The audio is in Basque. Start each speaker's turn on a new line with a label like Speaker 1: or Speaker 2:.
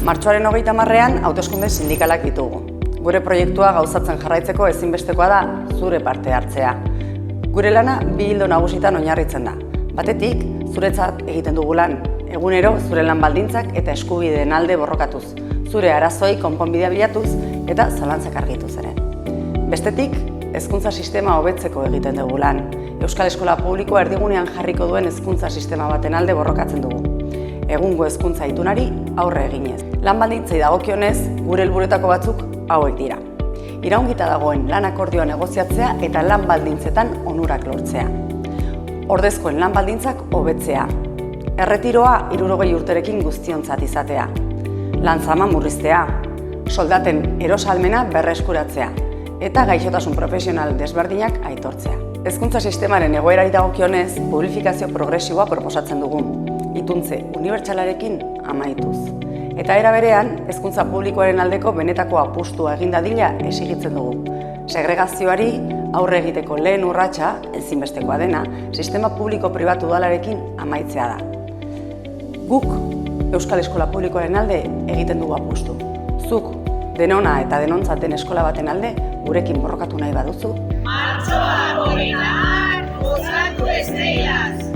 Speaker 1: Martxoaren 30ean hauteskunde sindikalak ditugu. Gure proiektua gauzatzen jarraitzeko ezinbestekoa da zure parte hartzea. Gure lana bi ildo nagusitan oinarritzen da. Batetik, zuretzat egiten dugu lan, egunero zure lan baldintzak eta eskubideen alde borrokatuz, zure arazoei konponbidea bilatuz eta zalantzak argituz ere. Bestetik, hezkuntza sistema hobetzeko egiten dugu lan. Euskal Eskola Publikoa erdigunean jarriko duen hezkuntza sistema baten alde borrokatzen dugu. Egungo hezkuntza itunari aurre eginez. Lan baldintzei dagokionez, gure helburuetako batzuk hauek dira. Iraungita dagoen lan akordioa negoziatzea eta lan baldintzetan onurak lortzea. Ordezkoen lan baldintzak hobetzea. Erretiroa 60 urterekin guztiontzat izatea. Lan zama murriztea. Soldaten erosalmena berreskuratzea. Eta gaixotasun profesional desberdinak aitortzea. Hezkuntza sistemaren egoerari dagokionez, publifikazio progresiboa proposatzen dugu. Ituntze unibertsalarekin amaituz. Eta era berean, hezkuntza publikoaren aldeko benetako apustua egin dadila exigitzen dugu. Segregazioari aurre egiteko lehen urratsa, ezinbestekoa dena, sistema publiko-pribatu udalarekin amaitzea da. Guk, Euskal Eskola Publikoaren alde egiten dugu apustu. Zuk, denona eta denontzaten eskola baten alde, gurekin borrokatu nahi baduzu.
Speaker 2: Martxoa 30, bozkatu estrellaz!